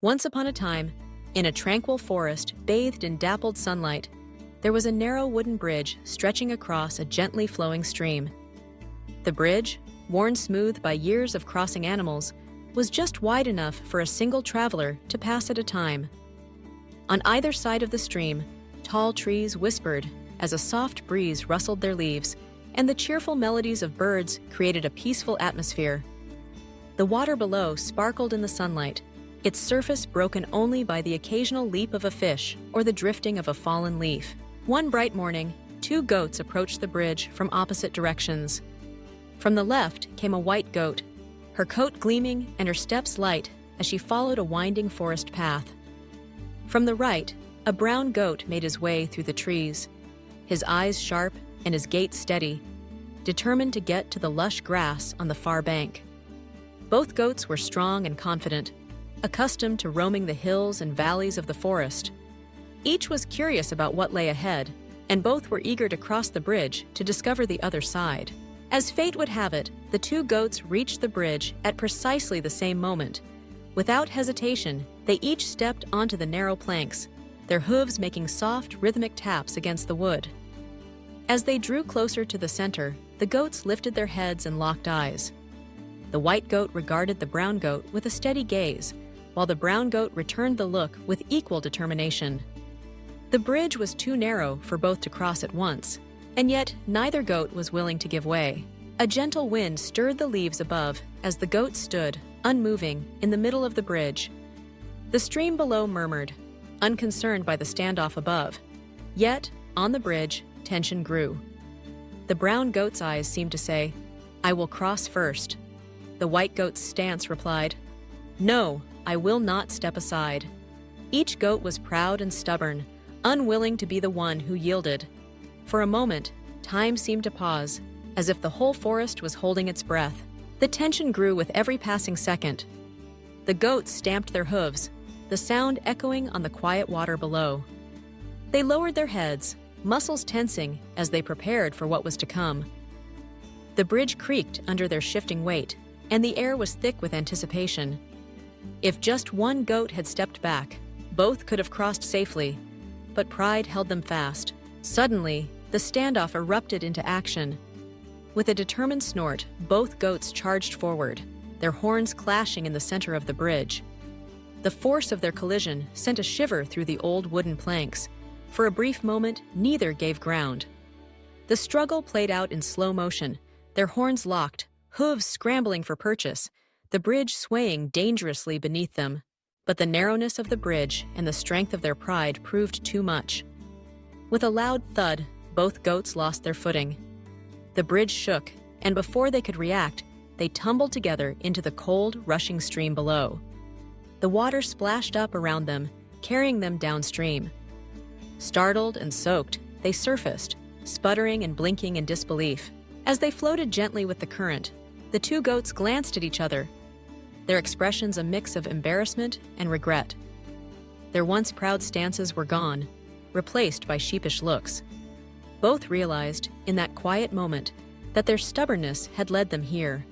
Once upon a time, in a tranquil forest bathed in dappled sunlight, there was a narrow wooden bridge stretching across a gently flowing stream. The bridge, worn smooth by years of crossing animals, was just wide enough for a single traveler to pass at a time. On either side of the stream, tall trees whispered as a soft breeze rustled their leaves, and the cheerful melodies of birds created a peaceful atmosphere. The water below sparkled in the sunlight, its surface broken only by the occasional leap of a fish or the drifting of a fallen leaf. One bright morning, two goats approached the bridge from opposite directions. From the left came a white goat, her coat gleaming and her steps light as she followed a winding forest path. From the right, a brown goat made his way through the trees, his eyes sharp and his gait steady, determined to get to the lush grass on the far bank. Both goats were strong and confident, accustomed to roaming the hills and valleys of the forest. Each was curious about what lay ahead, and both were eager to cross the bridge to discover the other side. As fate would have it, the two goats reached the bridge at precisely the same moment. Without hesitation, they each stepped onto the narrow planks, their hooves making soft, rhythmic taps against the wood. As they drew closer to the center, the goats lifted their heads and locked eyes. The white goat regarded the brown goat with a steady gaze, while the brown goat returned the look with equal determination. The bridge was too narrow for both to cross at once, and yet neither goat was willing to give way. A gentle wind stirred the leaves above as the goat stood, unmoving, in the middle of the bridge. The stream below murmured, unconcerned by the standoff above. Yet, on the bridge, tension grew. The brown goat's eyes seemed to say, "I will cross first." The white goat's stance replied, "No, I will not step aside." Each goat was proud and stubborn, unwilling to be the one who yielded. For a moment, time seemed to pause, as if the whole forest was holding its breath. The tension grew with every passing second. The goats stamped their hooves, the sound echoing on the quiet water below. They lowered their heads, muscles tensing as they prepared for what was to come. The bridge creaked under their shifting weight, and the air was thick with anticipation. If just one goat had stepped back, both could have crossed safely, but pride held them fast. Suddenly, the standoff erupted into action. With a determined snort, both goats charged forward, their horns clashing in the center of the bridge. The force of their collision sent a shiver through the old wooden planks. For a brief moment, neither gave ground. The struggle played out in slow motion, their horns locked, hooves scrambling for purchase, the bridge swaying dangerously beneath them. But the narrowness of the bridge and the strength of their pride proved too much. With a loud thud, both goats lost their footing. The bridge shook, and before they could react, they tumbled together into the cold, rushing stream below. The water splashed up around them, carrying them downstream. Startled and soaked, they surfaced, sputtering and blinking in disbelief. As they floated gently with the current, the two goats glanced at each other, their expressions a mix of embarrassment and regret. Their once proud stances were gone, replaced by sheepish looks. Both realized, in that quiet moment, that their stubbornness had led them here,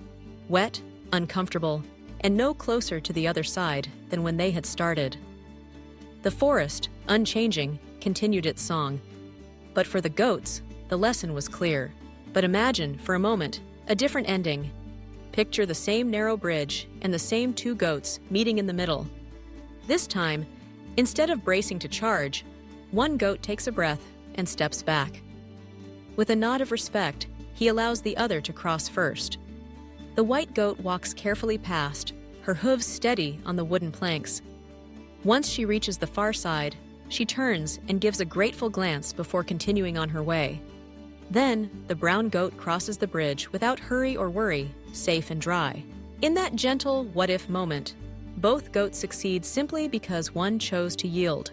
wet, uncomfortable, and no closer to the other side than when they had started. The forest, unchanging, continued its song. But for the goats, the lesson was clear. But imagine, for a moment, a different ending. Picture the same narrow bridge and the same two goats meeting in the middle. This time, instead of bracing to charge, one goat takes a breath and steps back. With a nod of respect, he allows the other to cross first. The white goat walks carefully past, her hooves steady on the wooden planks. Once she reaches the far side, she turns and gives a grateful glance before continuing on her way. Then, the brown goat crosses the bridge without hurry or worry, safe and dry. In that gentle what-if moment, both goats succeed simply because one chose to yield.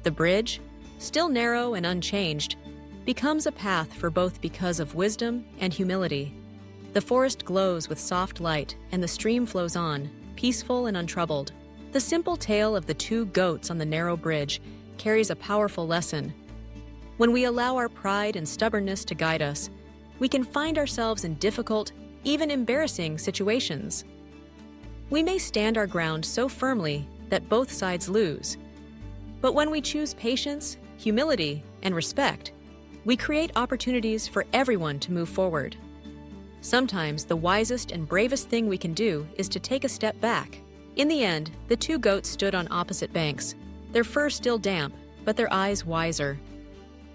The bridge, still narrow and unchanged, becomes a path for both because of wisdom and humility. The forest glows with soft light, and the stream flows on, peaceful and untroubled. The simple tale of the two goats on the narrow bridge carries a powerful lesson. When we allow our pride and stubbornness to guide us, we can find ourselves in difficult, even embarrassing situations. We may stand our ground so firmly that both sides lose. But when we choose patience, humility, and respect, we create opportunities for everyone to move forward. Sometimes the wisest and bravest thing we can do is to take a step back. In the end, the two goats stood on opposite banks, their fur still damp, but their eyes wiser.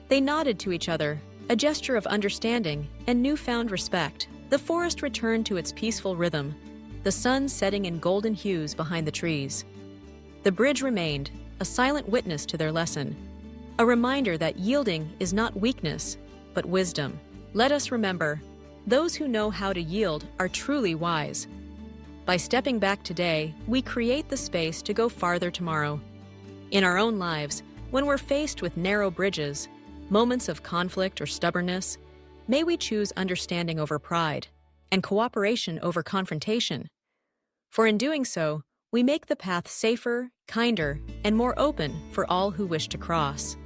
They nodded to each other, a gesture of understanding and newfound respect. The forest returned to its peaceful rhythm, the sun setting in golden hues behind the trees. The bridge remained, a silent witness to their lesson, a reminder that yielding is not weakness, but wisdom. Let us remember, those who know how to yield are truly wise. By stepping back today, we create the space to go farther tomorrow. In our own lives, when we're faced with narrow bridges, moments of conflict or stubbornness, may we choose understanding over pride and cooperation over confrontation. For in doing so, we make the path safer, kinder, and more open for all who wish to cross.